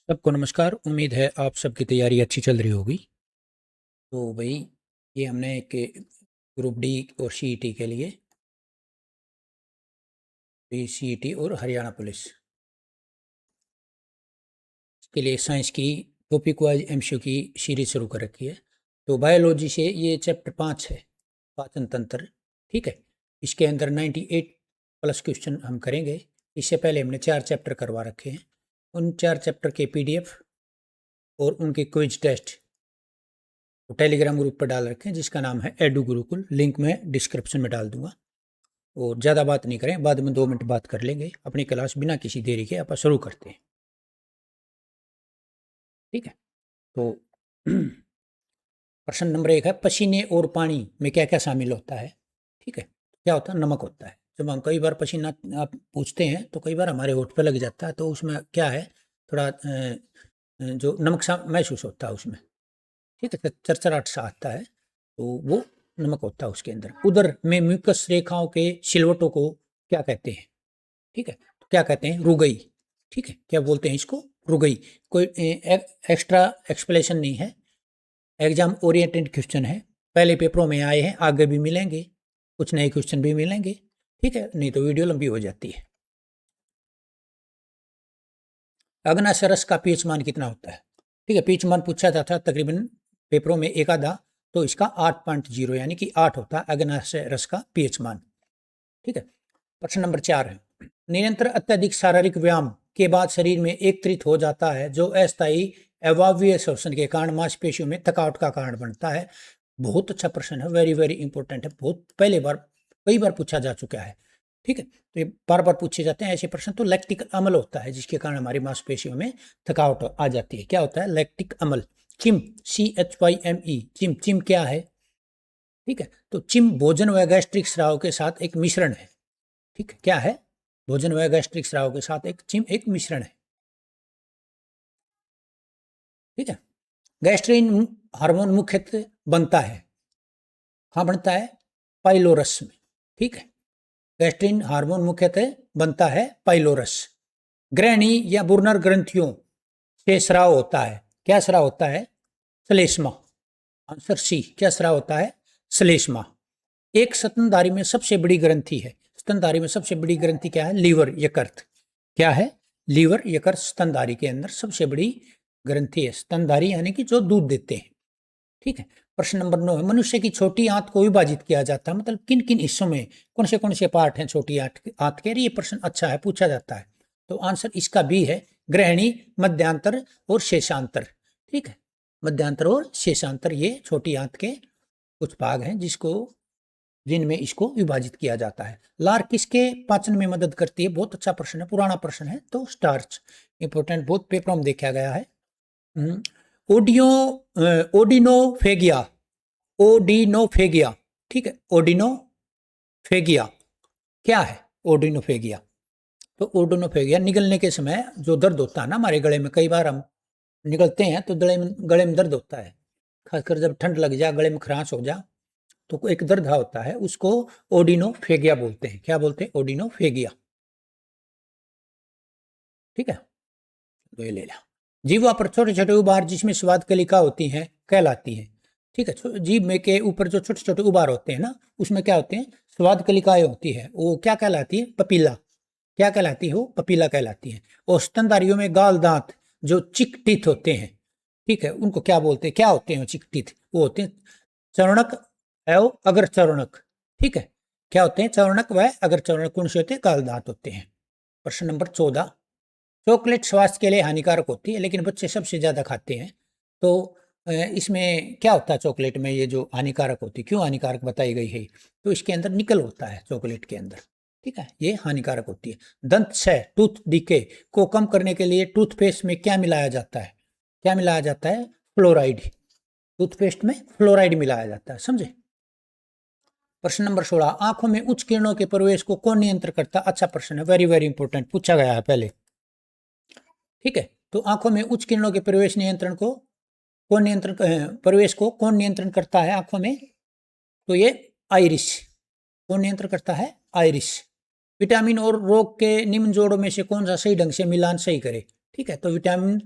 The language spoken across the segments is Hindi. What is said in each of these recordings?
सबको नमस्कार। उम्मीद है आप सबकी तैयारी अच्छी चल रही होगी। तो भाई, ये हमने एक ग्रुप डी और सीईटी के लिए, सीईटी और हरियाणा पुलिस के लिए साइंस की टॉपिक वाइज एमसीक्यू की सीरीज शुरू कर रखी है। तो बायोलॉजी से ये चैप्टर 5 है, पाचन तंत्र। ठीक है, इसके अंदर 98 प्लस क्वेश्चन हम करेंगे। इससे पहले हमने 4 चैप्टर करवा रखे हैं। उन 4 चैप्टर के पीडीएफ और उनके क्विज टेस्ट टेलीग्राम ग्रुप पर डाल रखे हैं, जिसका नाम है एडू गुरुकुल। लिंक मैं डिस्क्रिप्शन में डाल दूंगा। और ज़्यादा बात नहीं करें, बाद में 2 मिनट बात कर लेंगे। अपनी क्लास बिना किसी देरी के आप शुरू करते हैं। ठीक है, तो प्रश्न नंबर 1 है, पसीने और पानी में क्या क्या शामिल होता है। ठीक है, क्या होता है? नमक होता है। जब हम कई बार पसीना आप पूछते हैं तो कई बार हमारे होठ पे लग जाता है, तो उसमें क्या है, थोड़ा जो नमक सा महसूस होता है उसमें। ठीक है, चरचराहट सा आता है, तो वो नमक होता है उसके अंदर। उदर में म्यूकस रेखाओं के सिलवटों को क्या कहते हैं? ठीक है, तो क्या कहते हैं? रुगई। ठीक है, क्या बोलते हैं इसको? रुगई। कोई एक्स्ट्रा एक्सप्लेनेशन नहीं है, एग्जाम ओरिएंटेड क्वेश्चन है। पहले पेपरों में आए हैं, आगे भी मिलेंगे, कुछ नए क्वेश्चन भी मिलेंगे। ठीक है, नहीं तो वीडियो लंबी हो जाती है। अग्नाशय रस का पीएच मान कितना होता है? ठीक है, पीएच मान पूछा जाता है तकरीबन पेपरों में एक आधा, तो इसका 8.0 यानी कि 8 होता है अग्नाशय रस का पीएच मान। ठीक है, प्रश्न नंबर 4 है, निरंतर अत्यधिक शारीरिक व्यायाम के बाद शरीर में एकत्रित हो जाता है जो अस्थायी अवायवीय श्वसन के कारण मांसपेशियों में थकावट का कारण बनता है। बहुत अच्छा प्रश्न है, वेरी वेरी इंपॉर्टेंट है। बहुत पहले बार, कई बार पूछा जा चुका है। ठीक है, तो ये बार बार पूछे जाते हैं ऐसे प्रश्न। तो लैक्टिक अम्ल होता है जिसके कारण हमारी मांसपेशियों में थकावट आ जाती है। क्या होता है? लैक्टिक अम्ल। चिम, CHYME, चिम। चिम क्या है? ठीक है, तो चिम भोजन व गैस्ट्रिक स्राव के साथ एक मिश्रण है। ठीक है, क्या है? भोजन व गैस्ट्रिक स्राव के साथ एक चिम एक मिश्रण है। ठीक है, गैस्ट्रिन हार्मोन मुख्यतः बनता है, कहाँ बनता है? पाइलोरस में। ठीक है, गैस्ट्रिन हार्मोन मुख्यतः बनता है पाइलोरस। ग्रहणी या बुर्नर ग्रंथियों से स्राव होता है। क्या स्राव होता है? श्लेष्मा। आंसर सी, क्या स्राव होता है? श्लेष्मा। एक स्तनधारी में सबसे बड़ी ग्रंथि है। स्तनधारी में सबसे बड़ी ग्रंथि क्या है? लीवर यकृत। क्या है? लीवर यकृत स्तनधारी के अंदर सबसे बड़ी ग्रंथि है। स्तनधारी यानी कि जो दूध देते हैं। ठीक है, प्रश्न नंबर 9 है, मनुष्य की छोटी आंत को विभाजित किया जाता है, मतलब किन किन हिस्सों में, कौन से पार्ट हैं छोटी आंत के? ये प्रश्न अच्छा है, पूछा जाता है। तो आंसर इसका बी है, ग्रहणी, मध्यांतर और शेषांतर। ठीक है, मध्यांतर और शेषांतर ये छोटी आंत के कुछ भाग हैं जिनमें इसको विभाजित किया जाता है। लार किसके पाचन में मदद करती है? बहुत अच्छा प्रश्न है, पुराना प्रश्न है। तो स्टार्च, इंपोर्टेंट, बहुत पेपर में देखा गया है। ओडियो ओडिनोफेगिया, ओडिनोफेगिया। ठीक है, ओडिनोफेगिया क्या है? ओडिनोफेगिया, तो ओडिनोफेगिया निगलने के समय जो दर्द होता है ना हमारे गले में, कई बार हम निकलते हैं तो गले में दर्द होता है, खासकर जब ठंड लग जाए, गले में खरांश हो जाए, तो एक दर्द होता है, उसको ओडिनोफेगिया बोलते हैं। क्या बोलते हैं? ओडिनोफेगिया। ठीक है, तो ये ले लिया। जीवा पर छोटे छोटे उबार जिसमें स्वाद कलिका होती हैं कहलाती हैं। ठीक है, जीभ में के ऊपर जो छोटे छोटे उबार होते हैं ना, उसमें क्या होते हैं? स्वाद कलिकाएं होती है। वो क्या कहलाती है? पपीला। क्या कहलाती है? वो पपीला कहलाती है। और स्तनधारियों में गाल दांत जो चिक टीथ होते हैं, ठीक है, उनको क्या बोलते हैं? क्या होते हैं चिक टीथ? वो होते हैं चरणक एवं अग्र चरणक। ठीक है, क्या होते हैं? चरणक व अग्र चरणक। कौन से होते हैं? गाल दांत होते हैं। प्रश्न नंबर 14, चॉकलेट स्वास्थ्य के लिए हानिकारक होती है लेकिन बच्चे सबसे ज़्यादा खाते हैं। तो इसमें क्या होता है? चॉकलेट में ये जो हानिकारक होती है, क्यों हानिकारक बताई गई है? तो इसके अंदर निकल होता है चॉकलेट के अंदर। ठीक है, ये हानिकारक होती है। दंत क्षय, टूथ डिके को कम करने के लिए टूथपेस्ट में क्या मिलाया जाता है? क्या मिलाया जाता है? फ्लोराइड। टूथपेस्ट में फ्लोराइड मिलाया जाता है, समझे? प्रश्न नंबर 16, आंखों में उच्च किरणों के प्रवेश को कौन नियंत्रण करता है? अच्छा प्रश्न है, वेरी वेरी इंपॉर्टेंट, पूछा गया है पहले। ठीक है, तो आंखों में उच्च किरणों के प्रवेश नियंत्रण को कौन नियंत्रण प्रवेश को कौन नियंत्रण करता है आंखों में? तो ये आइरिस। कौन नियंत्रण करता है? आइरिस। विटामिन और रोग के निम्न जोड़ों में से कौन सा सही ढंग से मिलान सही करे? ठीक है, तो विटामिन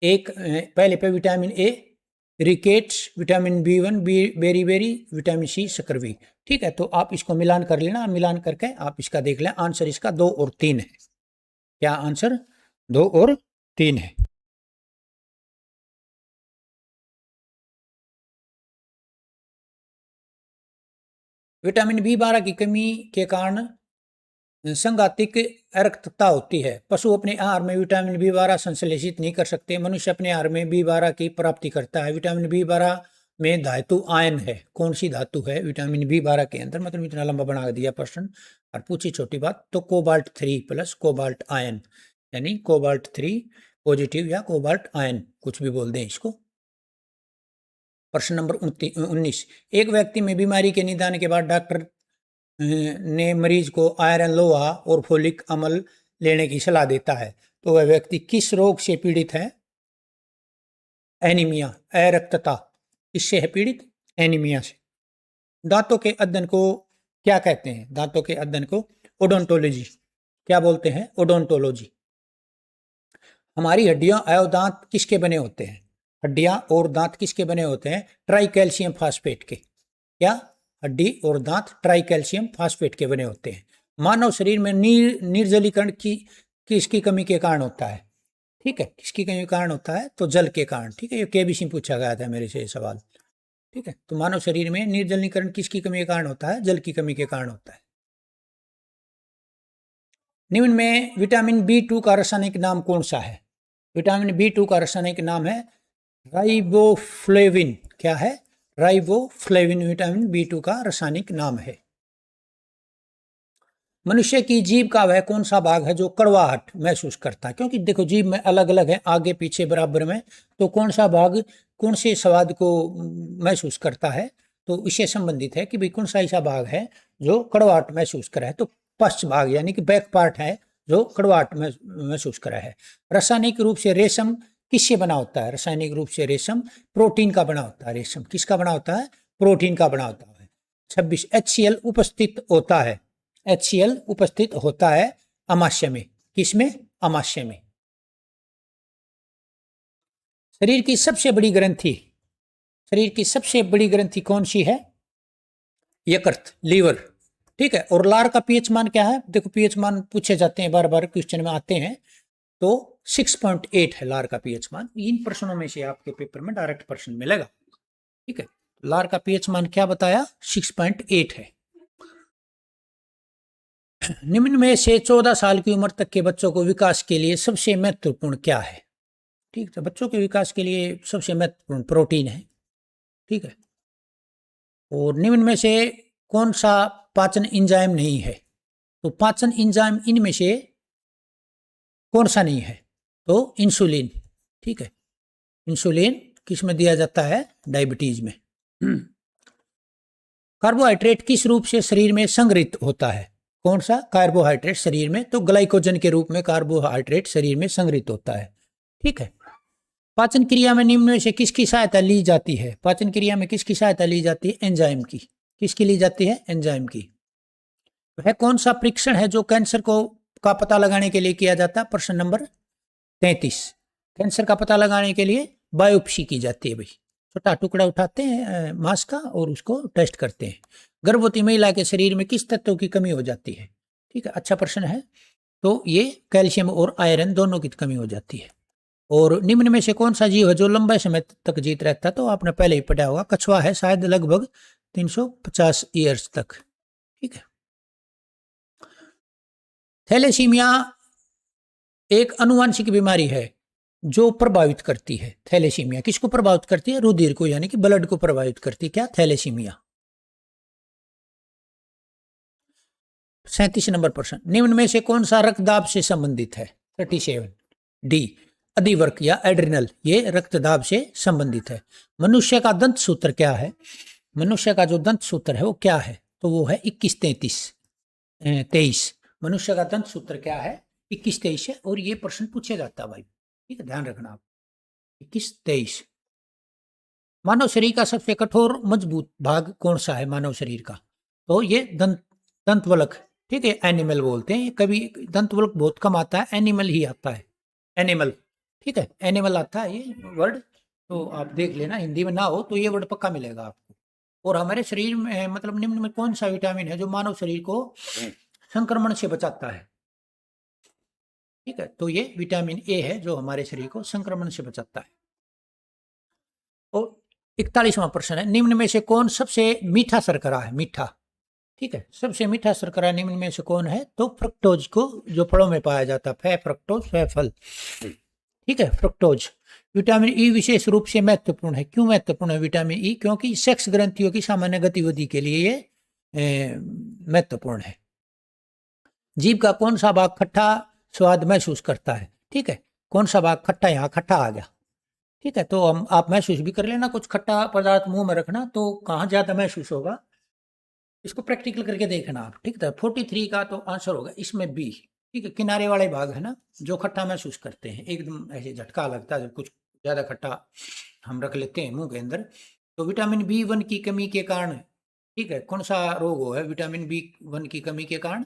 एक पहले पे vitamin A rickets, vitamin B1 beriberi, vitamin C scurvy. ठीक है, तो आप इसको मिलान कर लेना, मिलान करके आप इसका देख लें। आंसर इसका 2 और 3 है। क्या आंसर 2 और 3 है। विटामिन B12 की कमी के कारण संघातिक अरक्तता होती है। पशु अपने आहार में विटामिन B12 संश्लेषित नहीं कर सकते, मनुष्य अपने आहार में B12 की प्राप्ति करता है। विटामिन B12 में धातु आयन है। कौन सी धातु है विटामिन B12 के अंदर? मतलब इतना लंबा बना दिया प्रश्न और पूछी छोटी बात। तो कोबाल्ट 3 प्लस कोबाल्ट आयन, यानी कोबाल्ट 3 पॉजिटिव या कोबाल्ट आयन, कुछ भी बोल दें इसको। प्रश्न नंबर 19, एक व्यक्ति में बीमारी के निदान के बाद डॉक्टर ने मरीज को आयरन, लोहा और फोलिक अम्ल लेने की सलाह देता है, तो वह व्यक्ति किस रोग से पीड़ित है? एनीमिया, अरक्तता। किससे है पीड़ित? एनीमिया से। दांतों के अध्ययन को क्या कहते हैं? दांतों के अध्ययन को ओडोंटोलॉजी। क्या बोलते हैं? ओडोंटोलॉजी। हमारी हड्डियां और दांत किसके बने होते हैं? हड्डियां और दांत किसके बने होते हैं? ट्राई कैल्शियम फास्फेट के। क्या? हड्डी और दांत ट्राई कैल्शियम फास्फेट के बने होते हैं। मानव शरीर में निर्जलीकरण की किसकी कमी के कारण होता है? ठीक है, किसकी कमी के कारण होता है? तो जल के कारण। ठीक है, ये केबीसी में पूछा गया था मेरे से ये सवाल। ठीक है, तो मानव शरीर में निर्जलीकरण किसकी कमी के कारण होता है? जल की कमी के कारण होता है। निम्न में विटामिन B2 का रासायनिक नाम कौन सा है? विटामिन B2 का रासायनिक नाम है राइबोफ्लेविन। क्या है? राइबोफ्लेविन विटामिन B2 का रासायनिक नाम है। मनुष्य की जीभ का वह कौन सा भाग है जो कड़वाहट महसूस करता है? क्योंकि देखो जीभ में अलग अलग है, आगे पीछे बराबर में, तो कौन सा भाग कौन से स्वाद को महसूस करता है? तो इससे संबंधित है कि भाई कौन सा ऐसा भाग है जो कड़वाहट महसूस करा है? तो पश्च भाग यानी कि बैक पार्ट है जो कड़वाहट महसूस करा है। रासायनिक रूप से रेशम किससे बना होता है? रासायनिक रूप से रेशम प्रोटीन का बना होता है। रेशम किसका बना होता है? प्रोटीन का बना होता है। 26 HCl उपस्थित होता है। HCl उपस्थित होता है अमाशय में। किसमें? अमाशय में। शरीर की सबसे बड़ी ग्रंथि, शरीर की सबसे बड़ी ग्रंथि कौन सी है? यकृत, लीवर। ठीक है, और लार का पीएच मान क्या है? देखो पीएच मान पूछे जाते हैं, बार बार क्वेश्चन में आते हैं। तो 6.8 है लार का पीएच मान। इन प्रश्नों में से आपके पेपर में डायरेक्ट प्रश्न मिलेगा। ठीक है, लार का पीएच मान क्या बताया? 6.8 है। निम्न में से 14 साल की उम्र तक के बच्चों को विकास के लिए सबसे महत्वपूर्ण क्या है? ठीक है, बच्चों के विकास के लिए सबसे महत्वपूर्ण प्रोटीन है। ठीक है, और निम्न में से कौन सा पाचन एंजाइम नहीं है? तो पाचन एंजाइम इनमें से कौन सा नहीं है? तो इंसुलिन। ठीक है, इंसुलिन किस में दिया जाता है? डायबिटीज में। कार्बोहाइड्रेट किस रूप से शरीर में संग्रहित होता है? कौन सा कार्बोहाइड्रेट शरीर में? तो ग्लाइकोजन के रूप में कार्बोहाइड्रेट शरीर में संग्रहित होता है। ठीक है, पाचन क्रिया में निम्न में से किसकी सहायता ली जाती है? पाचन क्रिया में किसकी सहायता ली जाती है? एंजाइम की। किसकी ली जाती है? एंजाइम की। वह कौन सा परीक्षण है जो कैंसर को का पता लगाने के लिए किया जाता है? प्रश्न नंबर 33। कैंसर का पता लगाने के लिए बायोप्सी की जाती है। भाई छोटा टुकड़ा उठाते हैं मांस का और उसको टेस्ट करते हैं। गर्भवती महिला के शरीर में किस तत्व की कमी हो जाती है? ठीक है, अच्छा प्रश्न है। तो ये कैल्शियम और आयरन दोनों की कमी हो जाती है। और निम्न में से कौन सा जीव है जो लंबे समय तक जीत रहता है? तो आपने पहले ही पढ़ा होगा, कछुआ है, शायद लगभग 350 ईयर्स तक। ठीक है, थैलेसीमिया एक अनुवांशिक बीमारी है जो प्रभावित करती है। थैलेसीमिया किसको प्रभावित करती है? रुधिर को, यानी कि ब्लड को प्रभावित करती है। क्या? थैलेसीमिया। 37 नंबर प्रश्न, निम्न में से कौन सा रक्तदाब से संबंधित है? 37 डी अधिवर्क या एड्रिनल, ये रक्तदाब से संबंधित है। मनुष्य का दंत सूत्र क्या है? मनुष्य का जो दंत सूत्र है वो क्या है? तो वो है 21-23। मनुष्य का दंत सूत्र क्या है? 21-23 है, और ये प्रश्न पूछा जाता है भाई। ठीक है, ध्यान रखना आप। 21-23। मानव शरीर का सबसे कठोर मजबूत भाग कौन सा है मानव शरीर का? तो ये दंतवल्क। ठीक है, एनिमल बोलते हैं। कभी दंतवल्क बहुत कम आता है, एनिमल ही आता है। एनिमल। ठीक है, एनिमल आता है ये वर्ड, तो आप देख लेना, हिंदी में ना हो तो ये वर्ड पक्का मिलेगा आपको। और हमारे शरीर में मतलब निम्न में कौन सा विटामिन है जो मानव शरीर को संक्रमण से बचाता है? ठीक है, तो ये विटामिन ए है जो हमारे शरीर को संक्रमण से बचाता है। और 41वां प्रश्न है, निम्न में से कौन सबसे मीठा शर्करा है? मीठा, ठीक है, सबसे मीठा शर्करा निम्न में से कौन है? तो फ्रक्टोज को, जो फलों में पाया जाता है, फ्रक्टोज फल, ठीक है, फ्रक्टोज। विटामिन ई विशेष रूप से महत्वपूर्ण है। क्यों महत्वपूर्ण है विटामिन ई? क्योंकि सेक्स ग्रंथियों की सामान्य गतिविधि के लिए ये महत्वपूर्ण है। जीभ का कौन सा भाग खट्टा स्वाद महसूस करता है? ठीक है, कौन सा भाग खट्टा, यहाँ खट्टा आ गया, ठीक है, तो हम आप महसूस भी कर लेना, कुछ खट्टा पदार्थ मुंह में रखना तो कहाँ ज्यादा महसूस होगा, इसको प्रैक्टिकल करके देखना आप, ठीक है। 43 का तो आंसर होगा इसमें बी, ठीक है, किनारे वाले भाग है ना जो खट्टा महसूस करते हैं, एकदम ऐसे झटका लगता है जब कुछ ज्यादा खट्टा हम रख लेते हैं मुंह के अंदर। तो विटामिन B1 की कमी के कारण, ठीक है, कौन सा रोग हो है विटामिन B1 की कमी के कारण?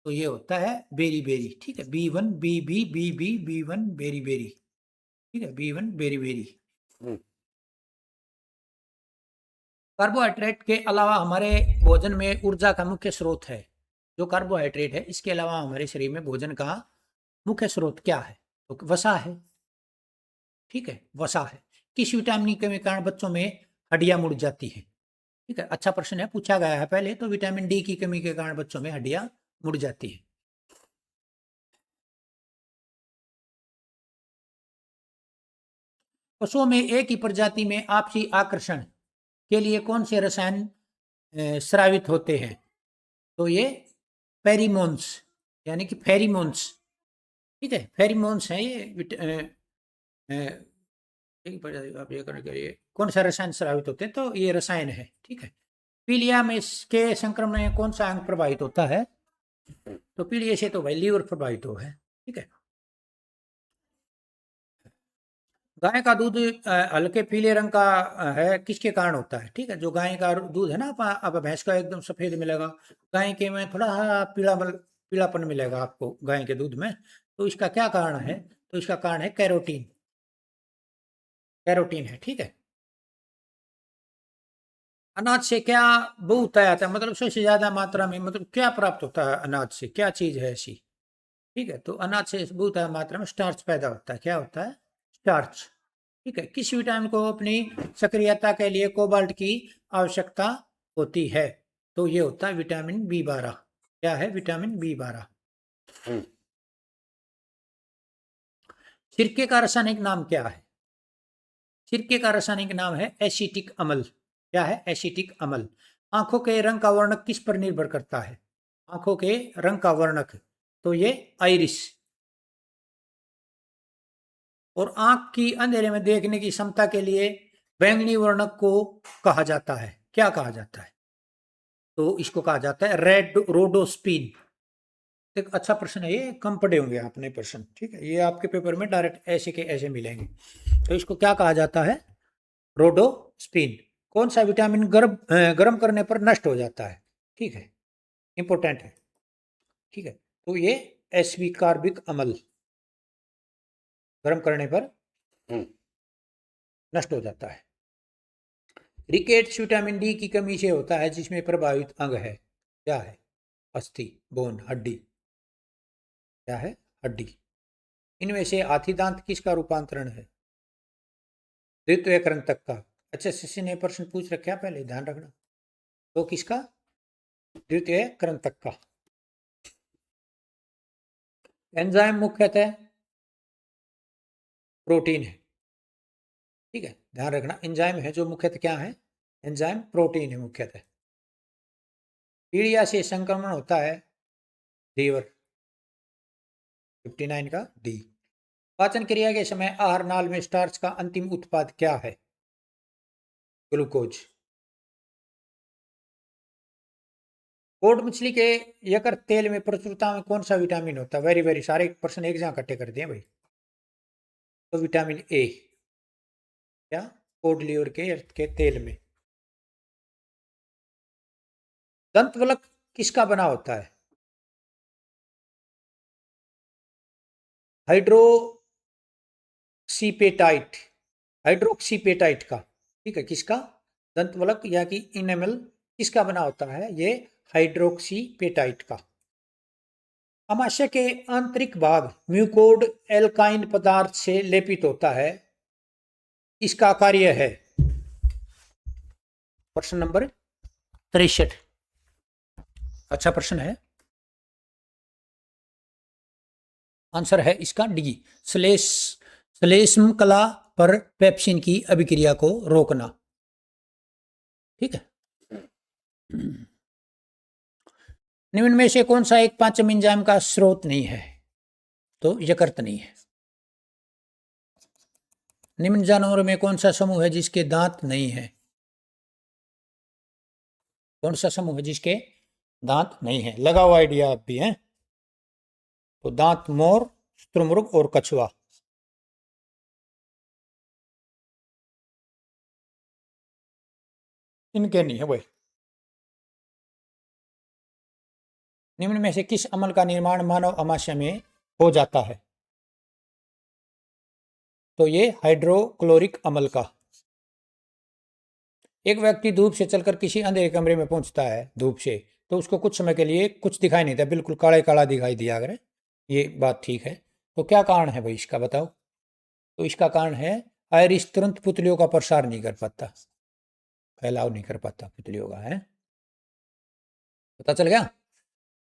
तो ये होता है बेरी बेरी, ठीक है, B1 B B1 berry berry, ठीक है, B1 बेरी बेरी। कार्बोहाइड्रेट के अलावा हमारे भोजन में ऊर्जा का मुख्य स्रोत है, जो कार्बोहाइड्रेट है इसके अलावा हमारे शरीर में भोजन का मुख्य स्रोत क्या है? तो वसा है, ठीक है, वसा है। किस विटामिन के कारण बच्चों में हड्डियां मुड़ जाती है? ठीक है, अच्छा प्रश्न है, पूछा गया है पहले, तो विटामिन डी की कमी के कारण बच्चों में हड्डियां मुड़ जाती है। पशुओं में एक ही प्रजाति में आपसी आकर्षण के लिए कौन से रसायन स्रावित होते हैं? तो ये फेरिमोन्स, यानी कि फेरिमोन्स, ठीक है, फेरिमोन्स है ये एक प्रजाति आप ये करने के लिए कौन सा रसायन स्रावित होते हैं? तो ये रसायन है, ठीक है। पीलिया में इसके संक्रमण में कौन सा अंग प्रभावित होता है? तो पीलिया से तो भाई लीवर प्रभावित हो है, ठीक है। गाय का दूध हल्के पीले रंग का है, किसके कारण होता है? ठीक है, जो गाय का दूध है ना, अब भैंस का एकदम सफेद मिलेगा, गाय के में थोड़ा पीलापन मिलेगा आपको गाय के दूध में, तो इसका क्या कारण है? तो इसका कारण है कैरोटीन, कैरोटीन है, ठीक है। अनाज से क्या बहुत आता है, मतलब सबसे ज्यादा मात्रा में, मतलब क्या प्राप्त होता है अनाज से, क्या चीज है ऐसी? ठीक है, तो अनाज से बहुत मात्रा में स्टार्च पैदा होता है। क्या होता है? स्टार्च, ठीक है। किस विटामिन को अपनी सक्रियता के लिए कोबाल्ट की आवश्यकता होती है? तो ये होता है विटामिन B12। क्या है? Vitamin B12। सिरके का रासायनिक नाम क्या है? सिरके का रासायनिक नाम है एसिटिक अम्ल। क्या है? एसिटिक अम्ल। आंखों के रंग का वर्णक किस पर निर्भर करता है? आंखों के रंग का वर्णक, तो ये आइरिस। और आंख की अंधेरे में देखने की क्षमता के लिए बैंगनी वर्णक को कहा जाता है, क्या कहा जाता है? तो इसको कहा जाता है रेड रोडोस्पिन। एक अच्छा प्रश्न है ये, कम पढ़े होंगे आपने प्रश्न, ठीक है, ये आपके पेपर में डायरेक्ट ऐसे के ऐसे मिलेंगे। तो इसको क्या कहा जाता है? रोडोस्पिन। कौन सा विटामिन गर्म करने पर नष्ट हो जाता है? ठीक है, इंपॉर्टेंट है, ठीक है, तो ये एसबी कार्बिक अम्ल गर्म करने पर नष्ट हो जाता है। रिकेट्स विटामिन डी की कमी से होता है जिसमें प्रभावित अंग है। क्या है? अस्थि, बोन, हड्डी। क्या है? हड्डी। इनमें से हाथी दांत किसका रूपांतरण है? द्वितीय कृंतक का। अच्छा, शिष्य ने प्रश्न पूछ रखा है, पहले ध्यान रखना। तो किसका? द्वितीय कृंतक का। एंजाइम मुख्यतः प्रोटीन है, ठीक है, ध्यान रखना, एंजाइम है जो मुख्यतः क्या है? एंजाइम प्रोटीन है मुख्यतः। पीलिया से संक्रमण होता है लीवर, 59 का डी। पाचन क्रिया के समय आहार नाल में स्टार्च का अंतिम उत्पाद क्या है? ग्लूकोज। कोड मछली के यकृत तेल में प्रचुरता में कौन सा विटामिन होता है? वेरी वेरी सारे प्रश्न एक जगह इकट्ठे कर दिए भाई। तो विटामिन ए। क्या? कोड लीवर के यकृत के तेल में। दंत वलक किसका बना होता है? हाइड्रो सीपेटाइट, हाइड्रोक्सीपेटाइट का, ठीक है, किसका, दंतवलक या कि इनेमल किसका बना होता है, ये हाइड्रोक्सीपेटाइट का। अमाशय के आंतरिक भाग म्यूकोड एल्काइन पदार्थ से लेपित होता है, इसका कार्य है। प्रश्न नंबर 63, अच्छा प्रश्न है। आंसर है इसका डी, श्लेष्म कला पर पेप्सिन की अभिक्रिया को रोकना, ठीक है। निम्न में से कौन सा एक पाचन एंजाइम का स्रोत नहीं है, तो यकृत नहीं है। निम्न जानवरों में कौन सा समूह है जिसके दांत नहीं है, कौन सा समूह है जिसके दांत नहीं है, लगाओ आइडिया आप भी हैं। तो दांत मोर, शुतुरमुर्ग और कछुआ। इनके नहीं है भाई। निम्न में से किस अम्ल का निर्माण मानव अमाशय में हो जाता है, तो ये हाइड्रोक्लोरिक अम्ल का। एक व्यक्ति धूप से चलकर किसी अंधेरे कमरे में पहुंचता है धूप से, तो उसको कुछ समय के लिए कुछ दिखाई नहीं था, बिल्कुल काला काला दिखाई दिया, अगर ये बात ठीक है, तो क्या कारण है भाई इसका बताओ। तो इसका कारण है आयरिस तुरंत पुतलियों का प्रसार नहीं कर पाता, फैलाव नहीं कर पाता पुतलियों का, है, पता चल गया।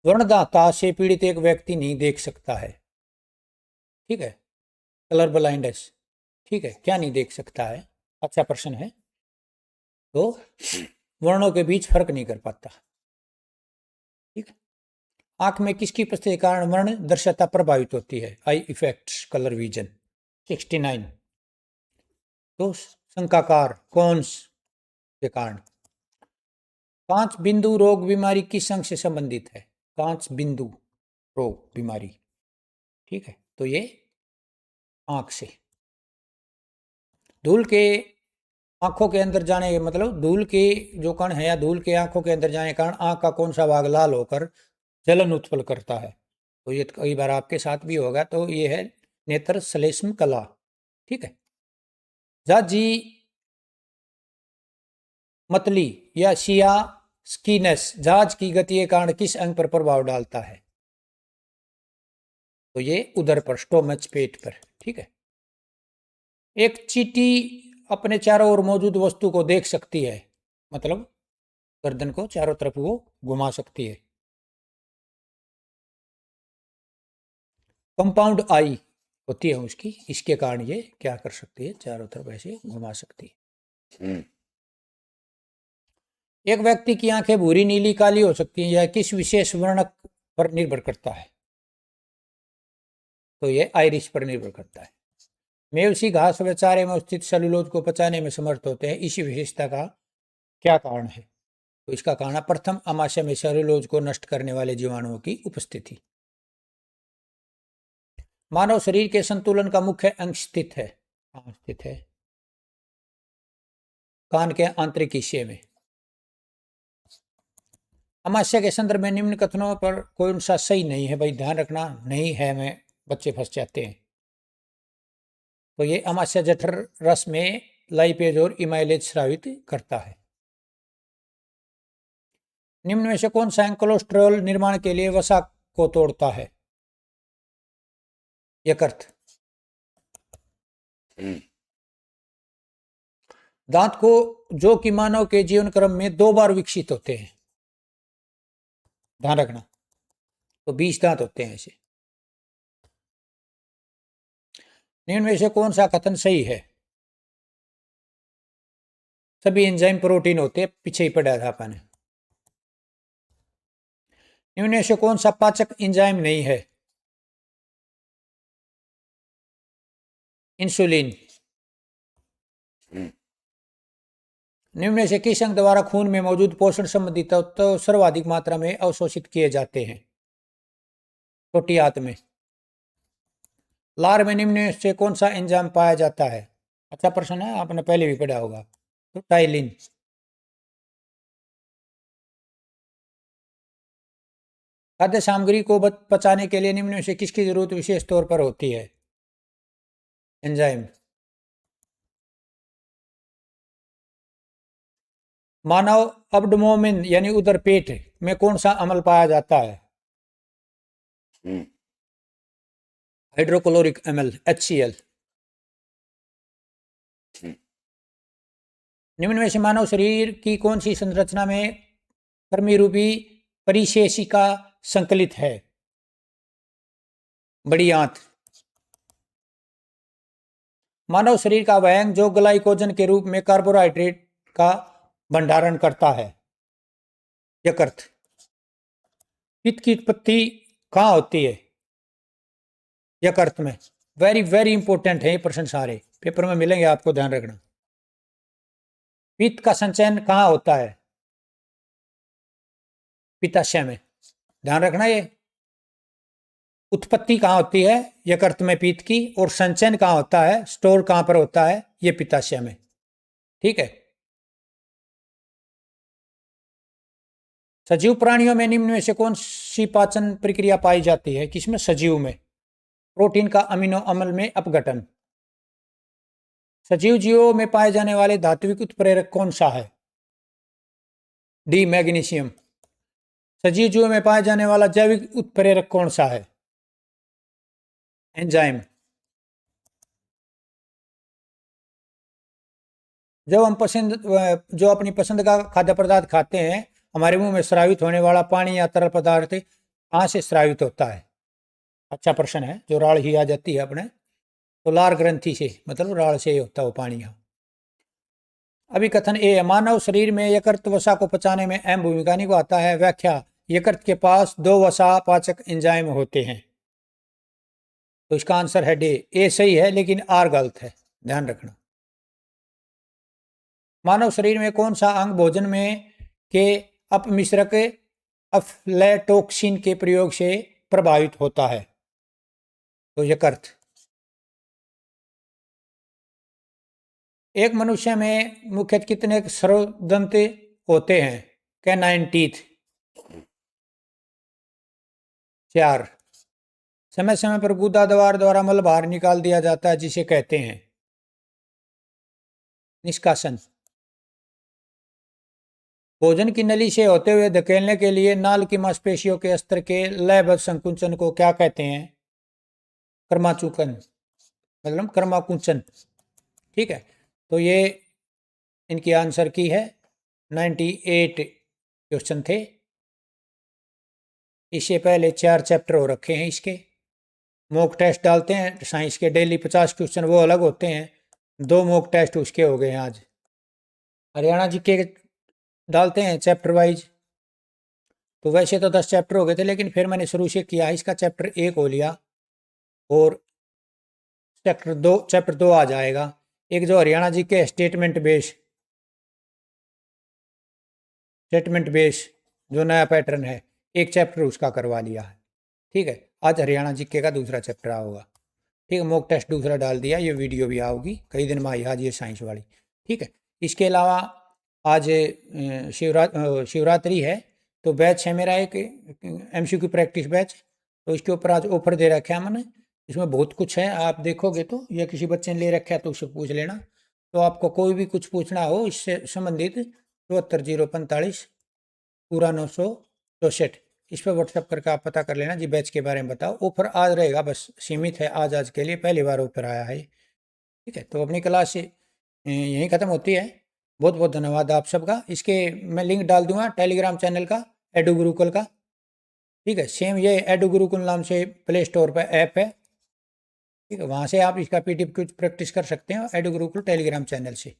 वर्णदाता से पीड़ित एक व्यक्ति नहीं देख सकता है, ठीक है, कलर ब्लाइंडनेस, ठीक है, क्या नहीं देख सकता है, अच्छा प्रश्न है। तो वर्णों के बीच फर्क नहीं कर पाता, ठीक है। आंख में किसकी उपस्थिति के कारण वर्ण दृश्यता प्रभावित होती है, आई इफेक्ट्स कलर विजन। 69, तो शंकाकार कोन्स के कारण। कांच बिंदु रोग बीमारी किस अंग से संबंधित है, कांच बिंदु रोग बीमारी, ठीक है, तो ये आंख से। धूल के आंखों के अंदर जाने, मतलब धूल के जो कण है या धूल के आंखों के अंदर जाने के कारण आंख का कौन सा भाग लाल होकर जलन उत्पन्न करता है, तो ये कई बार आपके साथ भी होगा, तो ये है नेत्र श्लेष्म कला, ठीक है। जाजी मतली या शिया स्कीनेस जहाज की गति के कारण किस अंग पर प्रभाव डालता है, तो ये उदर पर, स्टोमच, पेट पर, ठीक है। एक चींटी अपने चारों ओर मौजूद वस्तु को देख सकती है, मतलब गर्दन को चारों तरफ वो घुमा सकती है। कंपाउंड आई होती है उसकी, इसके कारण ये क्या कर सकती है, चारों तरफ ऐसे घुमा सकती है। एक व्यक्ति की आंखें भूरी, नीली, काली हो सकती हैं, यह किस विशेष वर्णक पर निर्भर करता है, तो ये आइरिश पर निर्भर करता है। मेवसी घास व चारे में स्थित सेलुलोज को पचाने में समर्थ होते हैं, इसी विशेषता का क्या कारण है, तो इसका कारण है प्रथम अमाशय में सेलुलोज को नष्ट करने वाले जीवाणुओं की उपस्थिति। मानव शरीर के संतुलन का मुख्य अंग स्थित है, कहाँ स्थित है, कान के आंतरिक हिस्से में। अमाशय के संदर्भ में निम्न कथनों पर कौन सा सही नहीं है, भाई ध्यान रखना, नहीं है में बच्चे फंस जाते हैं। तो ये अमाशय जठर रस में लाइपेज और इमाइलेज स्रावित करता है। निम्न में से कौन सा कोलेस्ट्रॉल निर्माण के लिए वसा को तोड़ता है, यकृत। दांत को जो कि मानव के जीवन क्रम में 2 बार विकसित होते हैं, ध्यान रखना, तो 20 दांत होते हैं ऐसे। निम्न में से कौन सा कथन सही है, सभी एंजाइम प्रोटीन होते हैं, पीछे ही पढ़ा था अपन। निम्न में से कौन सा पाचक एंजाइम नहीं है, इंसुलिन। निम्न में से किस अंग द्वारा खून में मौजूद पोषण संबंधी तत्व सर्वाधिक मात्रा में अवशोषित किए जाते हैं, छोटी आंत में। लार में निम्न में से कौन सा एंजाइम पाया जाता है, अच्छा प्रश्न है, आपने पहले भी पढ़ा होगा, तो टाइलिन। खाद्य सामग्री को पचाने के लिए निम्न में से किसकी जरूरत विशेष तौर पर होती है, एंजाइम। मानव अब्डोमेन यानी उदर पेट में कौन सा अम्ल पाया जाता है? हाइड्रोक्लोरिक अम्ल, HCl। निम्न में से मानव शरीर की कौन सी संरचना में कृमि रूपी परिशेषिका संकलित है? बड़ी आंत। मानव शरीर का वह अंग जो ग्लाइकोजन के रूप में कार्बोहाइड्रेट का भंडारण करता है? यकृत। पित्त की उत्पत्ति कहाँ होती है? यकृत में। वेरी वेरी इंपॉर्टेंट है ये प्रश्न, सारे पेपर में मिलेंगे आपको, ध्यान रखना। पित्त का संचयन कहाँ होता है? पित्ताशय में, ध्यान रखना। ये उत्पत्ति कहाँ होती है? यकृत में पित्त की। और संचयन कहाँ होता है, स्टोर कहाँ पर होता है? ये पित्ताशय में। ठीक है। सजीव प्राणियों में निम्न में से कौन सी पाचन प्रक्रिया पाई जाती है? किसमें? सजीव में। प्रोटीन का अमीनो अम्ल में अपघटन। सजीव जीवों में पाए जाने वाले धात्विक उत्प्रेरक कौन सा है? D, magnesium. सजीव जीवों में पाए जाने वाला जैविक उत्प्रेरक कौन सा है? एंजाइम। जब हम जो अपनी पसंद का खाद्य पदार्थ खाते हैं, हमारे मुंह में स्रावित होने वाला पानी या तरल पदार्थ कहाँ से स्रावित होता है? अच्छा प्रश्न है। जो राड़ ही आ जाती है अपने, तो लार ग्रंथि से, मतलब राड़ से होता है वो पानी। यहाँ अभी कथन ए, मानव शरीर में यकृत वसा को पचाने में अहम भूमिका निभाता है। व्याख्या, यकृत के पास 2 वसा पाचक एंजाइम होते हैं। तो इसका आंसर है डी। ए सही है लेकिन आर गलत है, ध्यान रखना। मानव शरीर में कौन सा अंग भोजन में के अपमिश्रक अफ्लैटोक्सिन के प्रयोग से प्रभावित होता है? तो यकृत। एक मनुष्य में मुख्यतः कितने सर्वदंत होते हैं? Canine teeth. 4। समय समय पर गुदाद्वार द्वारा मल बाहर निकाल दिया जाता है, जिसे कहते हैं? निष्कासन। भोजन की नली से होते हुए धकेलने के लिए नाल की मांसपेशियों के स्तर के लयबद्ध संकुचन को क्या कहते हैं? कर्माचुकन, मतलब कर्माकुंचन। ठीक है। तो ये इनकी आंसर की है। 98 क्वेश्चन थे। इससे पहले 4 चैप्टर हो रखे हैं इसके। मॉक टेस्ट डालते हैं साइंस के डेली 50 क्वेश्चन, वो अलग होते हैं। 2 मॉक टेस्ट उसके हो गए हैं आज। हरियाणा जी के डालते हैं चैप्टर वाइज। तो वैसे तो 10 चैप्टर हो गए थे, लेकिन फिर मैंने शुरू से किया, इसका चैप्टर 1 हो लिया और चैप्टर 2 आ जाएगा। एक जो हरियाणा जी के स्टेटमेंट बेस जो नया पैटर्न है, एक चैप्टर उसका करवा लिया है। ठीक है। आज हरियाणा जीके का दूसरा चैप्टर होगा। ठीक है। मॉक टेस्ट दूसरा डाल दिया, ये वीडियो भी आओगी कई दिन में आई आज, ये साइंस वाली। ठीक है। इसके अलावा आज शिवरात्रि है, तो बैच है मेरा एक MCQ प्रैक्टिस बैच। तो इसके ऊपर आज ऑफर दे रखा है मैंने। इसमें बहुत कुछ है, आप देखोगे तो, या किसी बच्चे ने ले रखा है तो उससे पूछ लेना। तो आपको कोई भी कुछ पूछना हो इससे संबंधित 74045 पूरा 964, इस पर व्हाट्सएप करके आप पता कर लेना जी, बैच के बारे में बताओ। ऑफर आज रहेगा, बस सीमित है आज के लिए, पहली बार ऑफर आया है। ठीक है। तो अपनी क्लास यहीं ख़त्म होती है। बहुत बहुत धन्यवाद आप सबका। इसके मैं लिंक डाल दूंगा टेलीग्राम चैनल का, एडू गुरुकुल का। ठीक है। सेम ये एडू गुरुकुल नाम से प्ले स्टोर पर ऐप है। ठीक है। वहाँ से आप इसका PDF कुछ प्रैक्टिस कर सकते हैं, एडू गुरुकुल टेलीग्राम चैनल से।